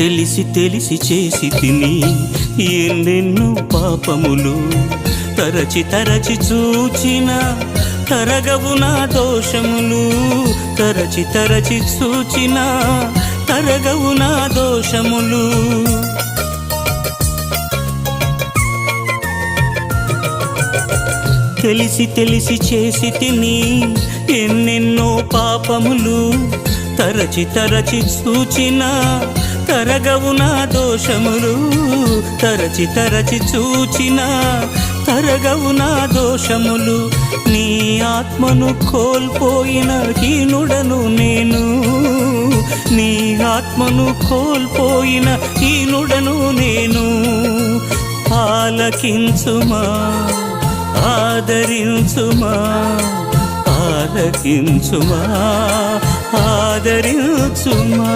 తెలిసి తెలిసి చేసి తిని ఎన్నెన్నో పాపములు, తరచి తరచి చూచిన తరగవు నా దోషములు, తరచి తరచి చూచిన తరగవు నా దోషములు. తెలిసి తెలిసి చేసి తిని ఎన్నెన్నో పాపములు, తరచి తరచి చూచిన తరగవు నా దోషములు, తరచి తరచి చూచిన తరగవు నా దోషములు. నీ ఆత్మను కోల్పోయిన హీనుడను నేను, నీ ఆత్మను కోల్పోయిన హీనుడను నేను. ఆలకించుమా, ఆదరించుమా, ఆలకించుమా, ఆదరించుమా.